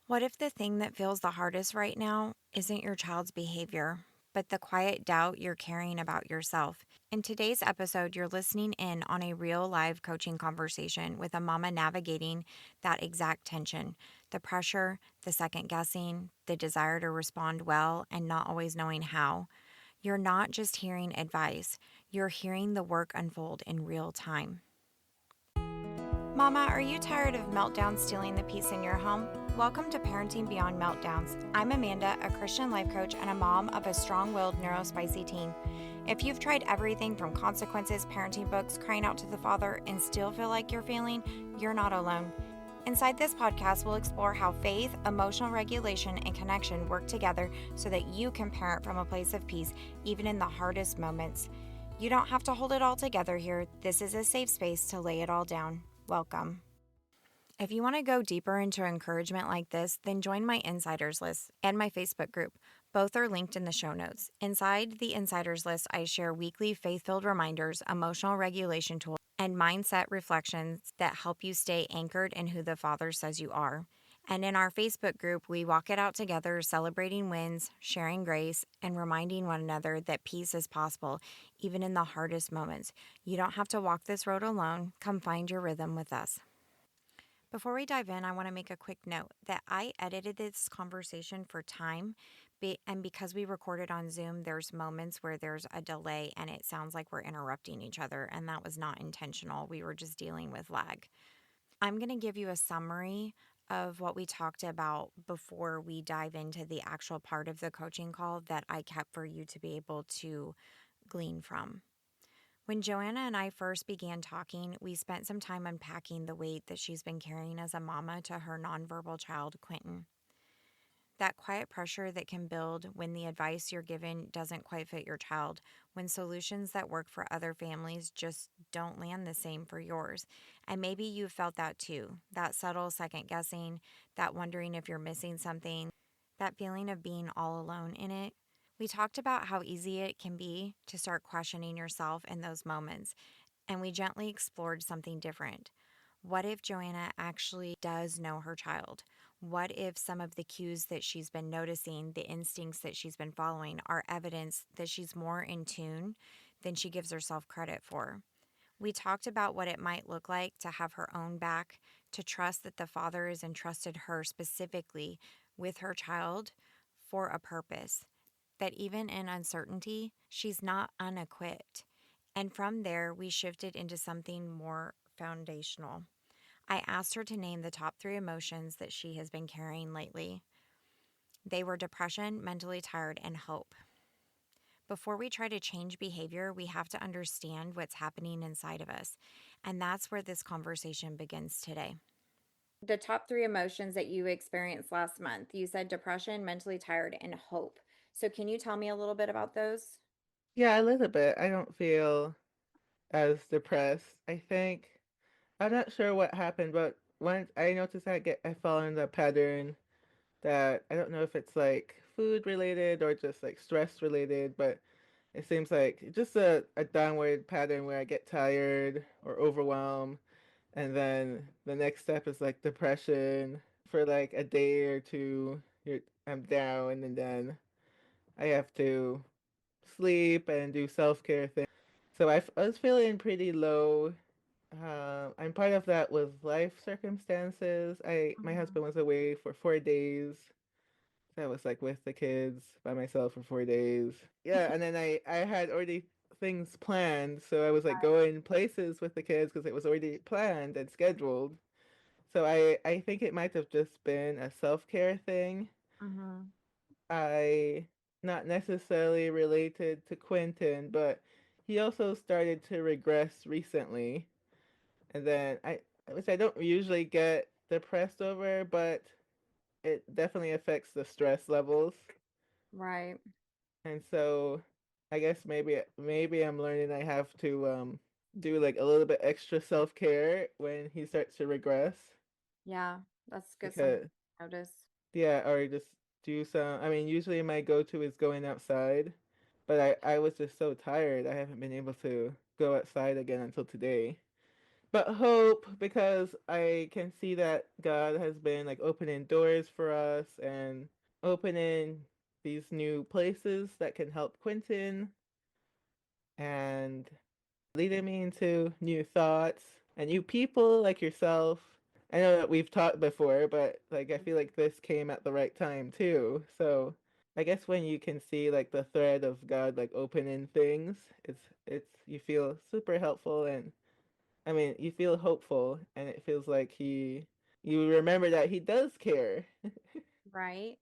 What if the thing that feels the hardest right now isn't your child's behavior, but the quiet doubt you're carrying about yourself? In today's episode, you're listening in on a real live coaching conversation with a mama navigating that exact tension, the pressure, the second guessing, the desire to respond well, and not always knowing how. You're not just hearing advice, you're hearing the work unfold in real time. Mama, are you tired of meltdowns stealing the peace in your home? Welcome to Parenting Beyond Meltdowns. I'm Amanda, a Christian life coach and a mom of a strong willed neurospicy teen. If you've tried everything from consequences, parenting books, crying out to the Father, and still feel like you're failing, you're not alone. Inside this podcast, we'll explore how faith, emotional regulation, and connection work together so that you can parent from a place of peace, even in the hardest moments. You don't have to hold it all together here. This is a safe space to lay it all down. Welcome. If you want to go deeper into encouragement like this, then join my Insiders list and my Facebook group. Both are linked in the show notes. Inside the Insiders list, I share weekly faith-filled reminders, emotional regulation tools, and mindset reflections that help you stay anchored in who the Father says you are. And in our Facebook group, we walk it out together, celebrating wins, sharing grace, and reminding one another that peace is possible, even in the hardest moments. You don't have to walk this road alone. Come find your rhythm with us. Before we dive in, I want to make a quick note that I edited this conversation for time, and because we recorded on Zoom, there's moments where there's a delay and it sounds like we're interrupting each other, and that was not intentional. We were just dealing with lag. I'm going to give you a summary of what we talked about before we dive into the actual part of the coaching call that I kept for you to be able to glean from. When Joanna and I first began talking, we spent some time unpacking the weight that she's been carrying as a mama to her nonverbal child, Quentin. That quiet pressure that can build when the advice you're given doesn't quite fit your child, when solutions that work for other families just don't land the same for yours. And maybe you've felt that too, that subtle second guessing, that wondering if you're missing something, that feeling of being all alone in it. We talked about how easy it can be to start questioning yourself in those moments, and we gently explored something different. What if Joanna actually does know her child? What if some of the cues that she's been noticing, the instincts that she's been following, are evidence that she's more in tune than she gives herself credit for? We talked about what it might look like to have her own back, to trust that the Father has entrusted her specifically with her child for a purpose, that even in uncertainty, she's not unequipped. And from there, we shifted into something more foundational. I asked her to name the top 3 emotions that she has been carrying lately. They were depression, mentally tired, and hope. Before we try to change behavior, we have to understand what's happening inside of us. And that's where this conversation begins today. The top 3 emotions that you experienced last month, you said depression, mentally tired, and hope. So, can you tell me a little bit about those? Yeah, a little bit. I don't feel as depressed. I think I'm not sure what happened, but once I noticed I fall in the pattern that I don't know if it's like food related or just like stress related, but it seems like just a downward pattern where I get tired or overwhelmed, and then the next step is like depression for like a day or two. I'm down, and then I have to sleep and do self care things. So I was feeling pretty low. And part of that was life circumstances. My Mhm. husband was away for 4 days. So I was like with the kids by myself for 4 days. Yeah, and then I had already things planned, so I was like going places with the kids because it was already planned and scheduled. So I think it might have just been a self care thing. Mhm. I not necessarily related to Quentin, but he also started to regress recently. And then which I don't usually get depressed over, but it definitely affects the stress levels. Right. And so I guess maybe I'm learning I have to do like a little bit extra self-care when he starts to regress Yeah, that's good. Something because to notice. yeah, or just do some. I mean, usually my go-to is going outside, but I was just so tired. I haven't been able to go outside again until today. but hope because I can see that God has been like opening doors for us and opening these new places that can help Quentin and leading me into new thoughts and new people like yourself. I know that we've talked before, but like I feel like this came at the right time too. So I guess when you can see like the thread of God like opening things, it's you feel super helpful and I mean you feel hopeful and it feels like he you remember that he does care. Right.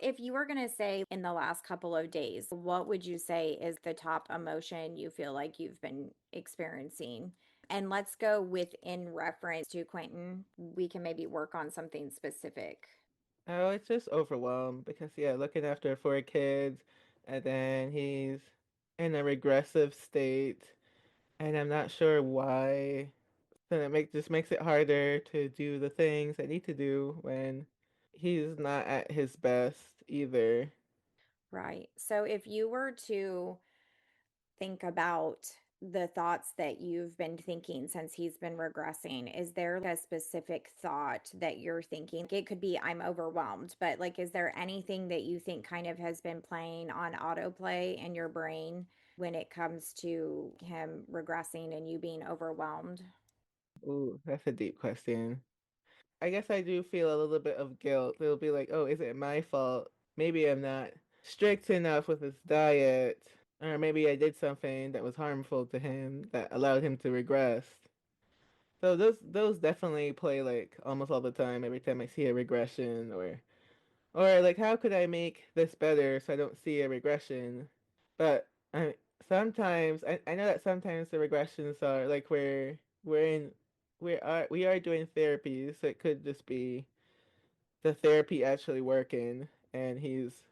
If you were going to say in the last couple of days, what would you say is the top emotion you feel like you've been experiencing? And let's go within reference to Quentin. We can maybe work on something specific. Oh, it's just overwhelmed because yeah, looking after four kids and then he's in a regressive state and I'm not sure why. Then it just makes it harder to do the things I need to do when he's not at his best either. Right. So if you were to think about the thoughts that you've been thinking since he's been regressing, is there a specific thought that you're thinking? It could be I'm overwhelmed, but like, is there anything that you think kind of has been playing on autoplay in your brain when it comes to him regressing and you being overwhelmed? Ooh, that's a deep question. I guess I do feel a little bit of guilt. It'll be like, oh, is it my fault? Maybe I'm not strict enough with his diet, or maybe I did something that was harmful to him that allowed him to regress. So those definitely play like almost all the time. Every time I see a regression, or like how could I make this better so I don't see a regression? But I sometimes I know that sometimes the regressions are like we're in we are doing therapy, so it could just be the therapy actually working and he's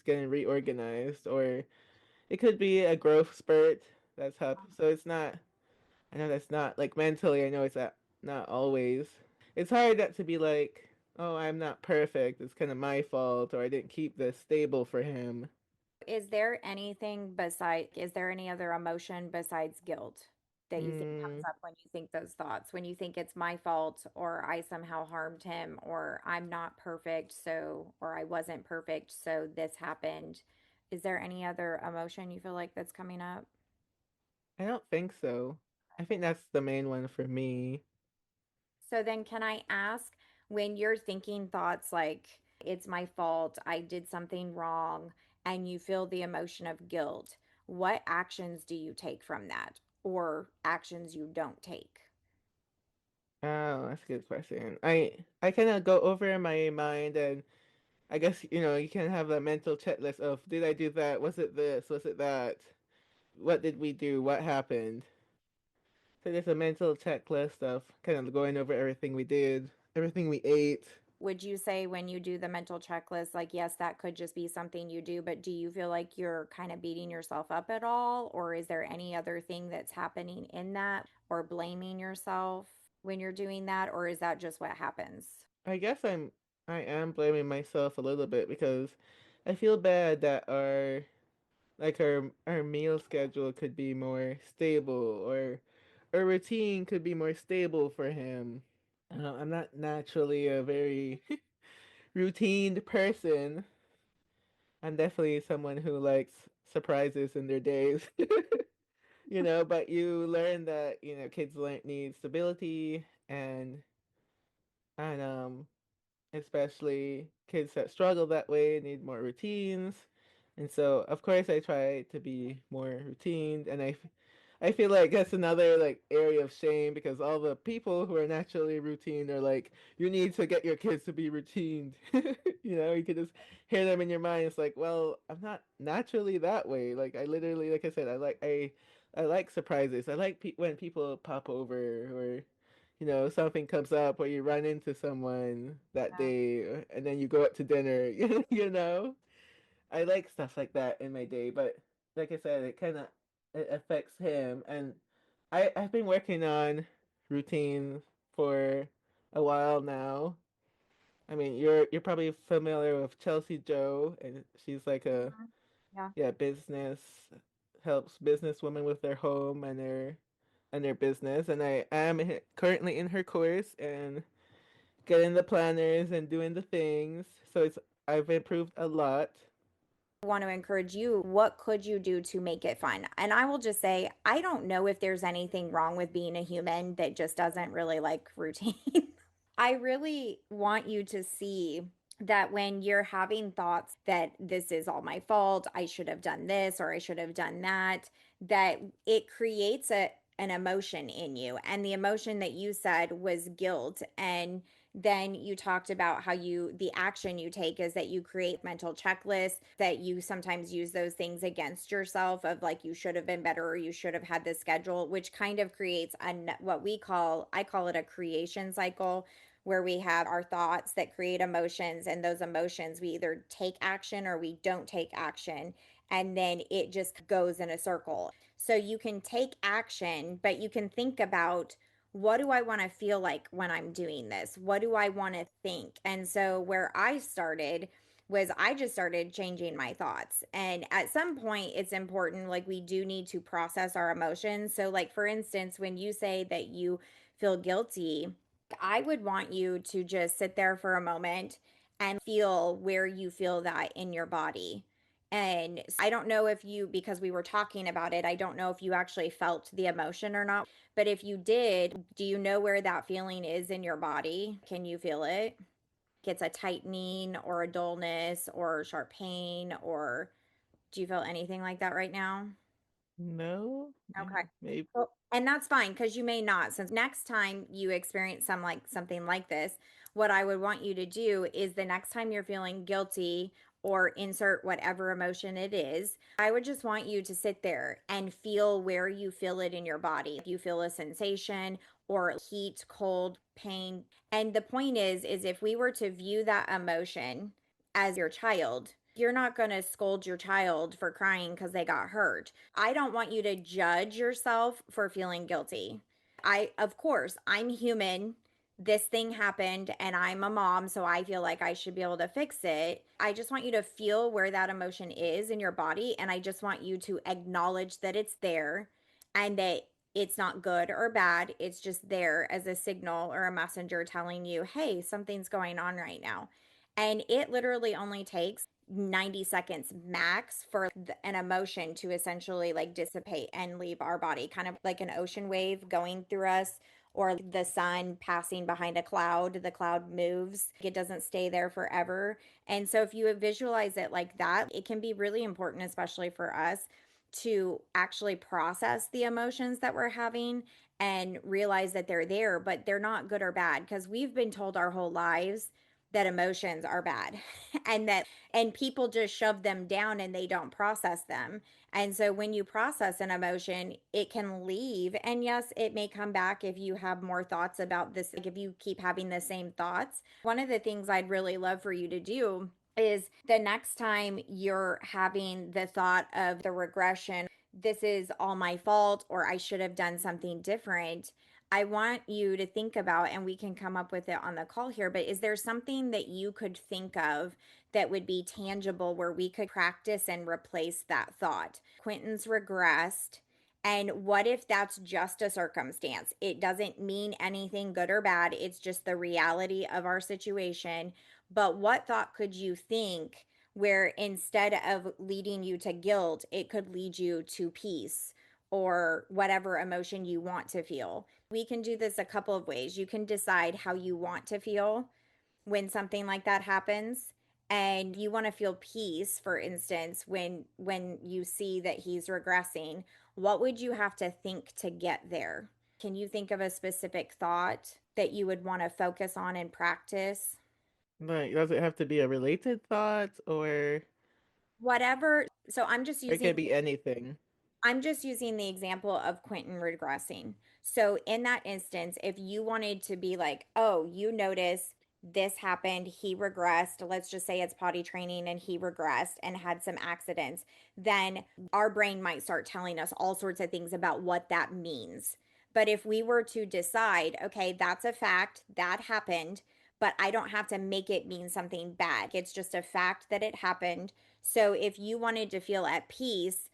getting reorganized, or it could be a growth spurt that's happened. So it's not I know that's not like mentally I know it's not always. It's hard not to be like, oh, I'm not perfect. It's kind of my fault, or I didn't keep this stable for him. Is there any other emotion besides guilt that you think comes Mm, up when you think those thoughts? When you think it's my fault or I somehow harmed him or I'm not perfect, so, or I wasn't perfect, so this happened. Is there any other emotion you feel like that's coming up? I don't think so. I think that's the main one for me. So then, can I ask when you're thinking thoughts like, it's my fault, I did something wrong, and you feel the emotion of guilt, what actions do you take from that or actions you don't take? Oh, that's a good question. I kind of go over in my mind, and I guess you can have a mental checklist of did I do that? Was it this? Was it that? What did we do? What happened? So there's a mental checklist of kind of going over everything we did, everything we ate. Would you say when you do the mental checklist, like, yes, that could just be something you do, but do you feel like you're kind of beating yourself up at all? Or is there any other thing that's happening in that or blaming yourself when you're doing that? Or is that just what happens? I guess I am blaming myself a little bit because I feel bad that our meal schedule could be more stable, or our routine could be more stable for him. I'm not naturally a very routine person. I'm definitely someone who likes surprises in their days. But you learn that, kids need stability and especially kids that struggle that way need more routines. And so, of course, I try to be more routine, and I feel like that's another like area of shame because all the people who are naturally routine are like, you need to get your kids to be routine. You can just hear them in your mind. It's like, well, I'm not naturally that way. Like I literally, like I said, I like surprises. I like when people pop over, or something comes up, or you run into someone that day, and then you go out to dinner. you know. I like stuff like that in my day, but like I said, it affects him, and I've been working on routines for a while now. I mean, you're probably familiar with Chelsea Joe, and she's like a Mhm. Yeah. yeah business helps business women with their home and their and their business, and I am currently in her course and getting the planners and doing the things. So it's I've improved a lot. Want to encourage you, what could you do to make it fun? And I will just say, I don't know if there's anything wrong with being a human that just doesn't really like routine. I really want you to see that when you're having thoughts that this is all my fault, I should have done this or I should have done that, that it creates an emotion in you. And the emotion that you said was guilt. And then you talked about how the action you take is that you create mental checklists, that you sometimes use those things against yourself of like, you should have been better or you should have had this schedule, which kind of creates what I call it a creation cycle, where we have our thoughts that create emotions, and those emotions we either take action or we don't take action, and then it just goes in a circle. So you can take action, but you can think about, what do I want to feel like when I'm doing this? What do I want to think? And so where I started was I just started changing my thoughts. And at some point, it's important, like, we do need to process our emotions. So, like, for instance, when you say that you feel guilty, I would want you to just sit there for a moment and feel where you feel that in your body. And I don't know if you, because we were talking about it, I don't know if you actually felt the emotion or not. But if you did, do you know where that feeling is in your body? Can you feel it? It's a tightening or a dullness or sharp pain, or do you feel anything like that right now? No, Okay. maybe. Well, and that's fine because you may not. Since next time you experience something like this, what I would want you to do is the next time you're feeling guilty or insert whatever emotion it is, I would just want you to sit there and feel where you feel it in your body. If you feel a sensation or heat, cold, pain. And the point is if we were to view that emotion as your child, you're not going to scold your child for crying because they got hurt. I don't want you to judge yourself for feeling guilty. Of course, I'm human. This thing happened and I'm a mom, so I feel like I should be able to fix it. I just want you to feel where that emotion is in your body. And I just want you to acknowledge that it's there and that it's not good or bad. It's just there as a signal or a messenger telling you, hey, something's going on right now. And it literally only takes 90 seconds max for an emotion to essentially like dissipate and leave our body, kind of like an ocean wave going through us, or the sun passing behind a cloud. The cloud moves, it doesn't stay there forever. And so if you visualize it like that, it can be really important, especially for us, to actually process the emotions that we're having and realize that they're there, but they're not good or bad, because we've been told our whole lives that emotions are bad and people just shove them down and they don't process them. And so when you process an emotion, it can leave. And yes, it may come back if you have more thoughts about this, like if you keep having the same thoughts. One of the things I'd really love for you to do is the next time you're having the thought of the regression, this is all my fault, or I should have done something different. I want you to think about, and we can come up with it on the call here, but is there something that you could think of that would be tangible where we could practice and replace that thought? Quentin's regressed. And what if that's just a circumstance? It doesn't mean anything good or bad. It's just the reality of our situation. But what thought could you think where instead of leading you to guilt, it could lead you to peace or whatever emotion you want to feel? We can do this a couple of ways. You can decide how you want to feel when something like that happens, and you want to feel peace, for instance, when you see that he's regressing. What would you have to think to get there? Can you think of a specific thought that you would want to focus on and practice? Like, does it have to be a related thought, or Whatever. So it can be anything? I'm just using the example of Quentin regressing. So, in that instance, if you wanted to be like, oh, you notice this happened, he regressed, let's just say it's potty training and he regressed and had some accidents, then our brain might start telling us all sorts of things about what that means. But if we were to decide, okay, that's a fact, that happened, but I don't have to make it mean something bad, it's just a fact that it happened. So, if you wanted to feel at peace,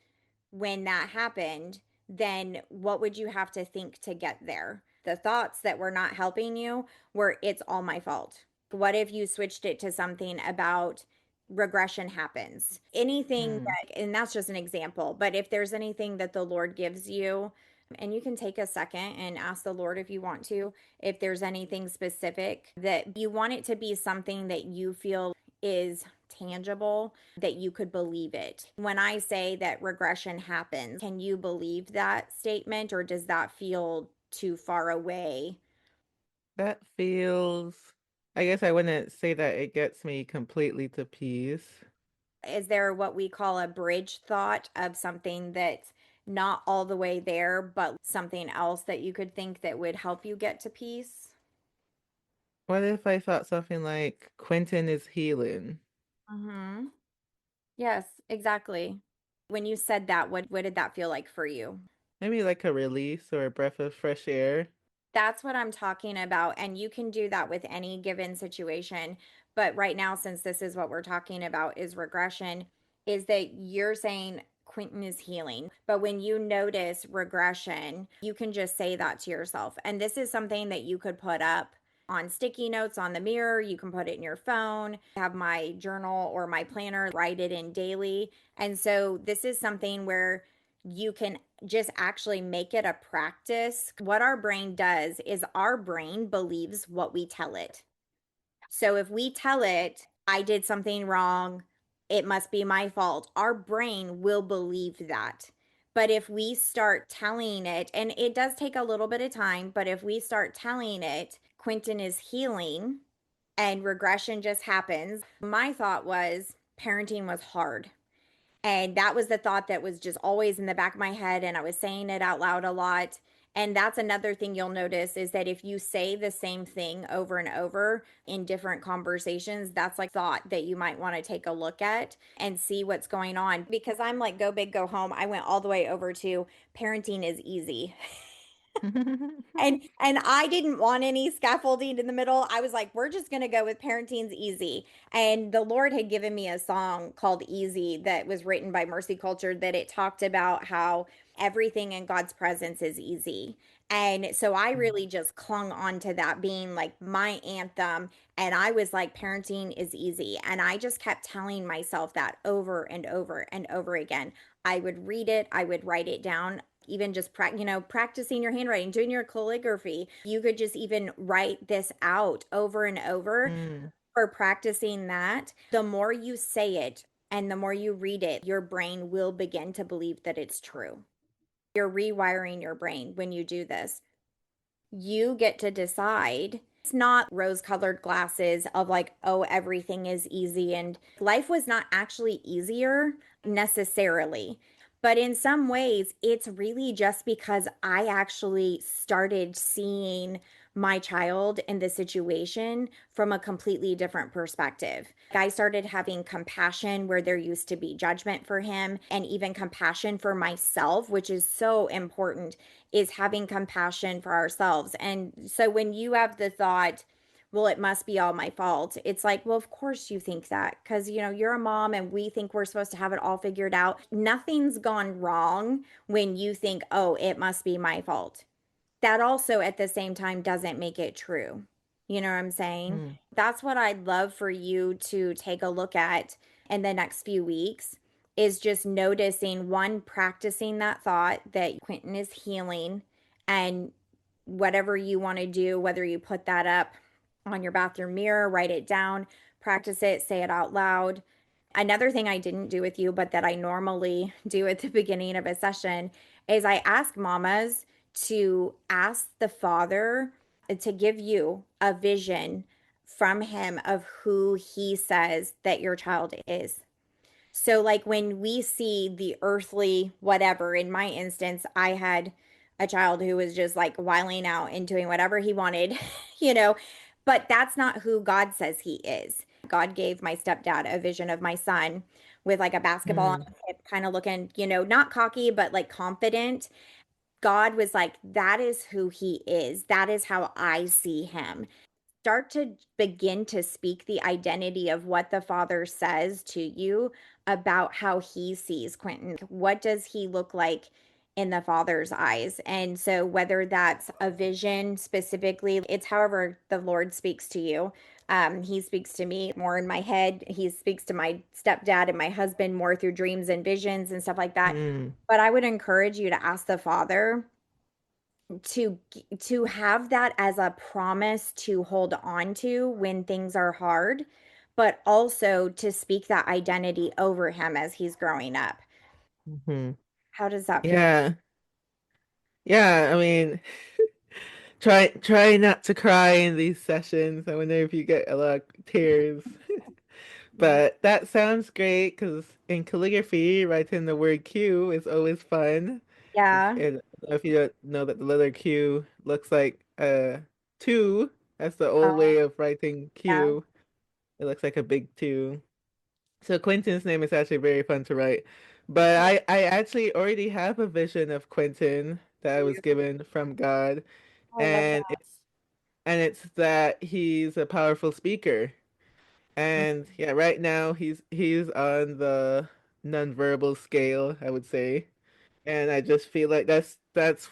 when that happened, then what would you have to think to get there? The thoughts that were not helping you were, it's all my fault. What if you switched it to something about regression happens? Anything Mm. that, and that's just an example, but if there's anything that the Lord gives you, and you can take a second and ask the Lord if you want to, if there's anything specific that you want it to be something that you feel is tangible, that you could believe it. When I say that regression happens, can you believe that statement, or does that feel too far away? That feels, I guess I wouldn't say that it gets me completely to peace. Is there what we call a bridge thought of something that's not all the way there, but something else that you could think that would help you get to peace? What if I thought something like Quentin is healing? Mm-hmm. Yes, exactly. When you said that, what did that feel like for you? Maybe like a release or a breath of fresh air. That's what I'm talking about. And you can do that with any given situation. But right now, since this is what we're talking about is regression, is that you're saying Quentin is healing. But when you notice regression, you can just say that to yourself. And this is something that you could put up on sticky notes on the mirror. You can put it in your phone, have my journal or my planner, write it in daily. And so this is something where you can just actually make it a practice. What our brain does is our brain believes what we tell it. So if we tell it, I did something wrong, it must be my fault, our brain will believe that. But if we start telling it, and it does take a little bit of time, but if we start telling it, Quentin is healing and regression just happens, my thought was parenting was hard. And that was the thought that was just always in the back of my head. And I was saying it out loud a lot. And that's another thing you'll notice is that if you say the same thing over and over in different conversations, that's like thought that you might want to take a look at and see what's going on. Because I'm like, go big, go home. I went all the way over to parenting is easy. And I didn't want any scaffolding in the middle. I was like, we're just going to go with parenting's easy. And the Lord had given me a song called Easy that was written by Mercy Culture that it talked about how everything in God's presence is easy. And so I really just clung on to that being like my anthem. And I was like, parenting is easy. And I just kept telling myself that over and over and over again. I would read it, I would write it down, even just practicing your handwriting, doing your calligraphy. You could just even write this out over and over Mm, for practicing that. The more you say it and the more you read it, your brain will begin to believe that it's true. You're rewiring your brain when you do this. You get to decide. It's not rose colored glasses of like, oh, everything is easy. And life was not actually easier necessarily. But in some ways, it's really just because I actually started seeing my child in the situation from a completely different perspective. I started having compassion where there used to be judgment for him, and even compassion for myself, which is so important, is having compassion for ourselves. And so when you have the thought, well, it must be all my fault. It's like, well, of course you think that because, you're a mom and we think we're supposed to have it all figured out. Nothing's gone wrong when you think, oh, it must be my fault. That also at the same time doesn't make it true. You know what I'm saying? mm, That's what I'd love for you to take a look at in the next few weeks is just noticing one, practicing that thought that Quentin is healing, and whatever you want to do, whether you put that up on your bathroom mirror, write it down, practice it, say it out loud. Another thing I didn't do with you, but that I normally do at the beginning of a session, is I ask mamas to ask the father to give you a vision from him of who he says that your child is. So, like when we see the earthly whatever, in my instance, I had a child who was just like wiling out and doing whatever he wanted, you know, but that's not who God says he is. God gave my stepdad a vision of my son with like a basketball on mm, his hip, kind of looking, not cocky, but like confident. God was like, that is who he is. That is how I see him. Start to begin to speak the identity of what the father says to you about how he sees Quentin. What does he look like in the Father's eyes. And so, whether that's a vision specifically, it's however the Lord speaks to you. He speaks to me more in my head. He speaks to my stepdad and my husband more through dreams and visions and stuff like that. Mm, But I would encourage you to ask the Father to have that as a promise to hold on to when things are hard, but also to speak that identity over him as he's growing up. hmm. How does that feel? Yeah. Yeah, I mean, try not to cry in these sessions. I wonder if you get a lot of tears. But that sounds great because in calligraphy, writing the word Q is always fun. Yeah. And if you don't know that the letter Q looks like a two, that's the old Oh, way of writing yeah. Q. It looks like a big two. So Quentin's name is actually very fun to write. But Oh, I actually already have a vision of Quentin that I was given from God, I love and it's that he's a powerful speaker. that. And yeah, right now he's on the nonverbal scale, I would say. And I just feel like that's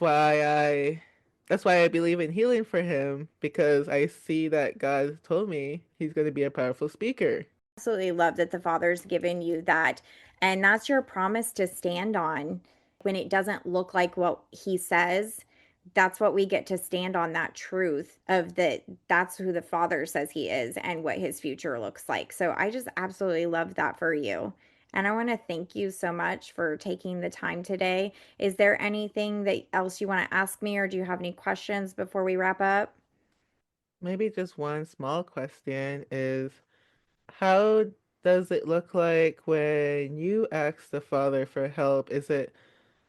why I believe in healing for him because I see that God told me he's going to be a powerful speaker. Absolutely love that the Father's given you that. And that's your promise to stand on when it doesn't look like what He says. That's what we get to stand on, that truth of that that's who the Father says He is and what His future looks like. So I just absolutely love that for you. And I want to thank you so much for taking the time today. Is there anything that else you want to ask me, or do you have any questions before we wrap up? Maybe just one small question is how does it look like when you ask the Father for help? Is it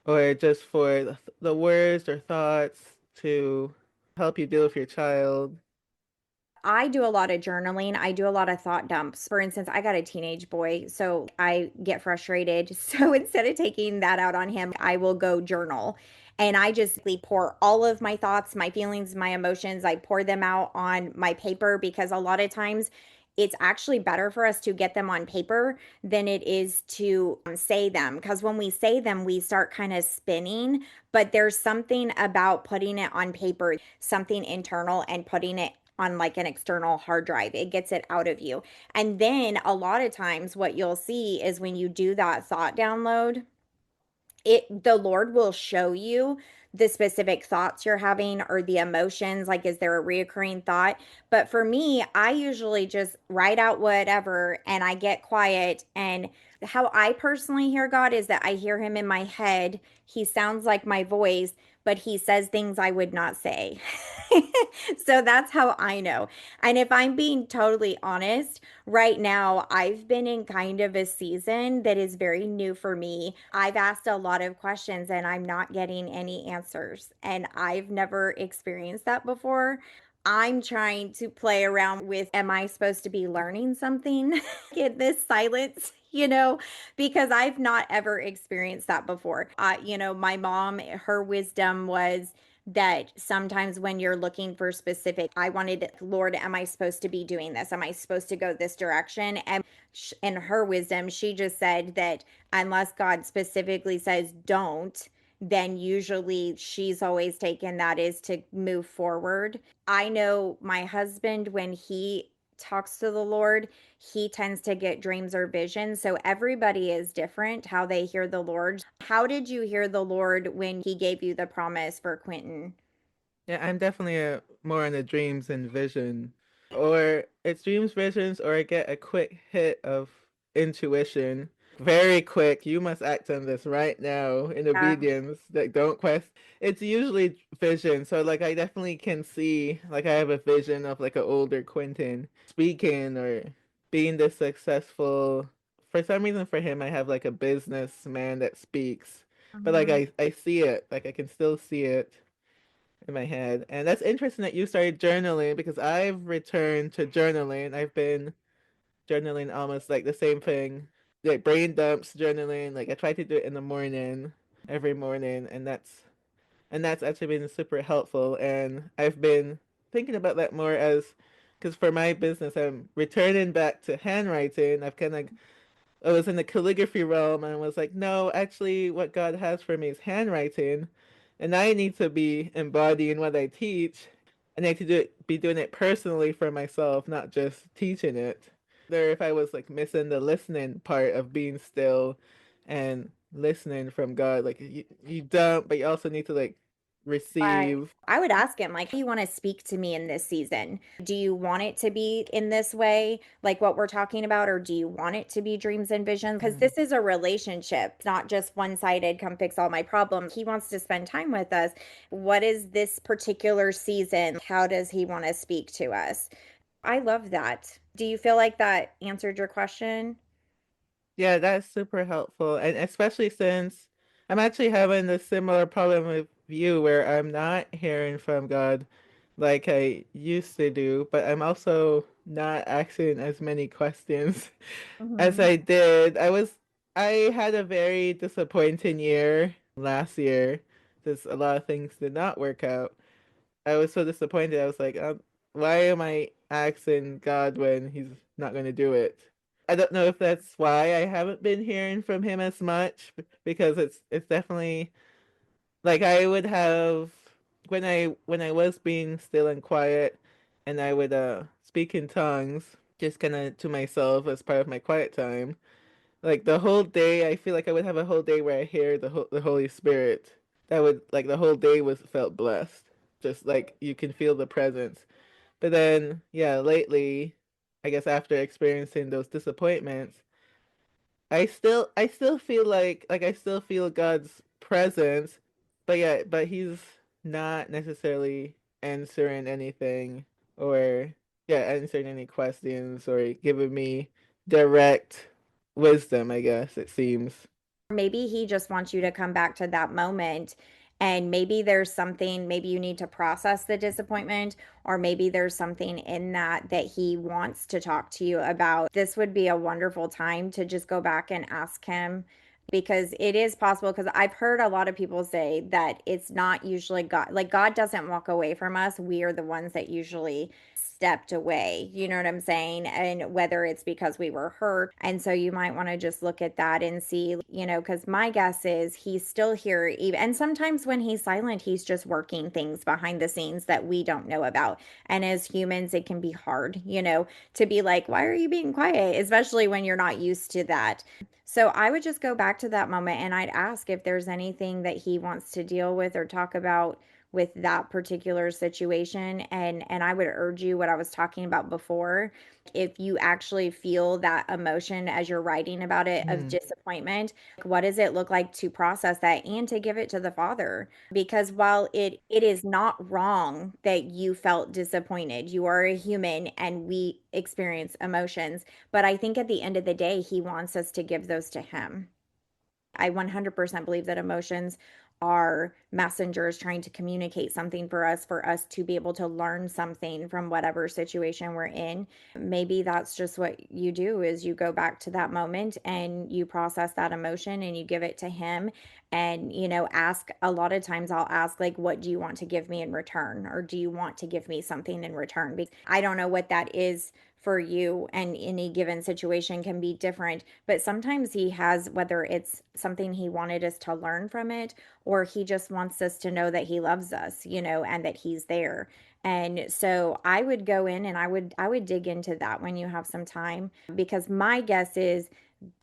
or just for the words or thoughts to help you deal with your child? I do a lot of journaling. I do a lot of thought dumps. For instance, I got a teenage boy, so I get frustrated. So instead of taking that out on him, I will go journal. And I just pour all of my thoughts, my feelings, my emotions, I pour them out on my paper because a lot of times it's actually better for us to get them on paper than it is to say them. Because when we say them, we start kind of spinning. But there's something about putting it on paper, something internal, and putting it on like an external hard drive. It gets it out of you. And then a lot of times what you'll see is when you do that thought download, the Lord will show you the specific thoughts you're having or the emotions, like is there a reoccurring thought. But for me, I usually just write out whatever and I get quiet. And how I personally hear God is that I hear him in my head. He sounds like my voice, but he says things I would not say. So that's how I know. And if I'm being totally honest, right now, I've been in kind of a season that is very new for me. I've asked a lot of questions and I'm not getting any answers. And I've never experienced that before. I'm trying to play around with, am I supposed to be learning something in this silence? Because I've not ever experienced that before. My mom, her wisdom was that sometimes when you're looking for specific, I wanted, Lord, am I supposed to be doing this? Am I supposed to go this direction? And in her wisdom, she just said that unless God specifically says don't, then usually she's always taken that is to move forward. I know my husband, when he talks to the Lord, he tends to get dreams or visions. So everybody is different how they hear the Lord. How did you hear the Lord when he gave you the promise for Quentin? Yeah, I'm definitely more on the dreams and vision. Or it's dreams, visions, or I get a quick hit of intuition. Very quick. You must act on this right now in Yeah. obedience. Like don't quest. It's usually vision. So like I definitely can see like I have a vision of like an older Quentin speaking or being this successful. For some reason for him I have like a businessman that speaks. But like Mhm. I see it. Like I can still see it in my head. And that's interesting that you started journaling because I've returned to journaling. I've been journaling almost like the same thing, like brain dumps journaling. Like I try to do it in the morning, every morning, and that's actually been super helpful. And I've been thinking about that more as because for my business, I'm returning back to handwriting. I've kind of I was in the calligraphy realm and was like, no, actually, what God has for me is handwriting, and I need to be embodying what I teach. I need to be doing it personally for myself, not just teaching it. There, if I was like missing the listening part of being still and listening from God, like you don't, but you also need to like Right. receive. I would ask him, like, how do you want to speak to me in this season? Do you want it to be in this way, like what we're talking about, or do you want it to be dreams and visions? Because Mm. this is a relationship, it's not just one-sided, come fix all my problems. He wants to spend time with us. What is this particular season? How does he want to speak to us? I love that. Do you feel like that answered your question? Yeah, that's super helpful. And especially since I'm actually having a similar problem with you where I'm not hearing from God like I used to do, but I'm also not asking as many questions as Hmm. I did. I had a very disappointing year last year. Just a lot of things did not work out. I was so disappointed. I was like, why am I asking God when He's not going to do it? I don't know if that's why I haven't been hearing from Him as much because it's definitely like I would have when I was being still and quiet, and I would speak in tongues just kind of to myself as part of my quiet time. Like the whole day, I feel like I would have a whole day where I hear the Holy Spirit. That would like the whole day was felt blessed. Just like you can feel the presence. But then, yeah, lately, I guess after experiencing those disappointments, I still feel like I still feel God's presence, but yeah, but He's not necessarily answering anything or yeah, answering any questions or giving me direct wisdom, I guess it seems. Maybe he just wants you to come back to that moment. And maybe there's something, maybe you need to process the disappointment, or maybe there's something in that that he wants to talk to you about. This would be a wonderful time to just go back and ask him, because it is possible. Because I've heard a lot of people say that it's not usually God, like God doesn't walk away from us. We are the ones that usually stepped away. You know what I'm saying? And whether it's because we were hurt. And so you might want to just look at that and see, because my guess is he's still here. Even, and sometimes when he's silent, he's just working things behind the scenes that we don't know about. And as humans, it can be hard, to be like, why are you being quiet? Especially when you're not used to that. So I would just go back to that moment and I'd ask if there's anything that he wants to deal with or talk about with that particular situation. And I would urge you, what I was talking about before, if you actually feel that emotion as you're writing about it of Hmm. disappointment, what does it look like to process that and to give it to the Father? Because while it is not wrong that you felt disappointed, you are a human and we experience emotions, but I think at the end of the day he wants us to give those to him. I 100% believe that emotions are messengers trying to communicate something for us to be able to learn something from whatever situation we're in. Maybe that's just what you do is you go back to that moment and you process that emotion and you give it to him and ask. A lot of times I'll ask, like, what do you want to give me in return, or do you want to give me something in return? Because I don't know what that is for you, and any given situation can be different, but sometimes he has, whether it's something he wanted us to learn from it, or he just wants us to know that he loves us, and that he's there. And so I would go in and I would dig into that when you have some time, because my guess is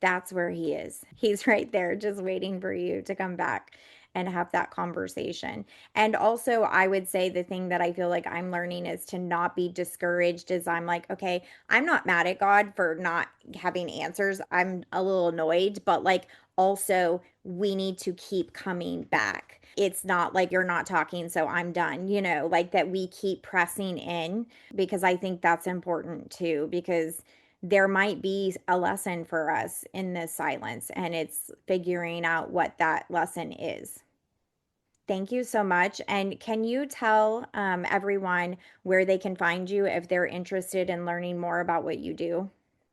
that's where he is. He's right there just waiting for you to come back and have that conversation. And also, I would say the thing that I feel like I'm learning is to not be discouraged as I'm like, okay, I'm not mad at God for not having answers. I'm a little annoyed, but like also we need to keep coming back. It's not like you're not talking, so I'm done, like that we keep pressing in, because I think that's important too, because there might be a lesson for us in this silence, and it's figuring out what that lesson is. Thank you so much. And can you tell everyone where they can find you if they're interested in learning more about what you do?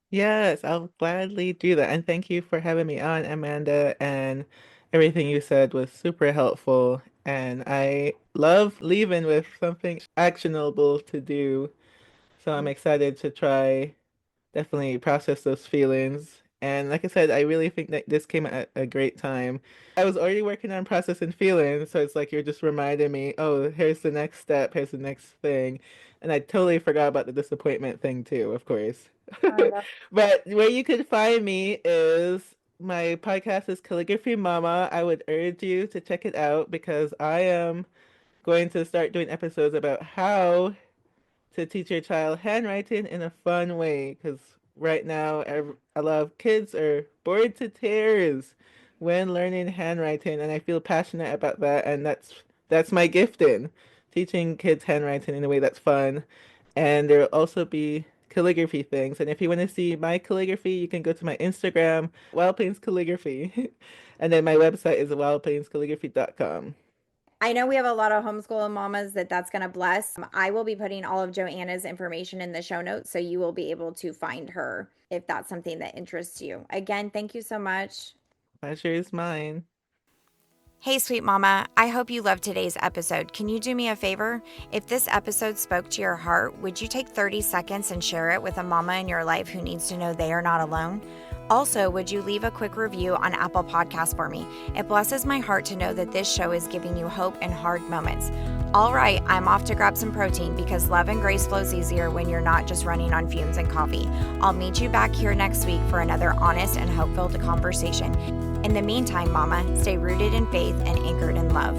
Yes, I'll gladly do that. And thank you for having me on, Amanda. And everything you said was super helpful. And I love leaving with something actionable to do. So I'm excited to try definitely process those feelings And like I said, I really think that this came at a great time. I was already working on process and feeling, so it's like you're just reminding me, oh, here's the next step, here's the next thing. And I totally forgot about the disappointment thing too, of course. Oh, that's But where you could find me is my podcast is Calligraphy Mama. I would urge you to check it out because I am going to start doing episodes about how to teach your child handwriting in a fun way because right now a lot of kids are bored to tears when learning handwriting, and I feel passionate about that, and that's my gifting, teaching kids handwriting in a way that's fun. And there will also be calligraphy things, and if you want to see my calligraphy you can go to my Instagram, Wild Plains Calligraphy. And then my website is wildplainscalligraphy.com. I know we have a lot of homeschool mamas that's going to bless. I will be putting all of Joanna's information in the show notes so you will be able to find her if that's something that interests you. Again, thank you so much. Pleasure is mine. Hey, sweet mama, I hope you loved today's episode. Can you do me a favor? If this episode spoke to your heart, would you take 30 seconds and share it with a mama in your life who needs to know they are not alone? Also, would you leave a quick review on Apple Podcasts for me? It blesses my heart to know that this show is giving you hope in hard moments. All right, I'm off to grab some protein because love and grace flows easier when you're not just running on fumes and coffee. I'll meet you back here next week for another honest and hope-filled conversation. In the meantime, mama, stay rooted in faith and anchored in love.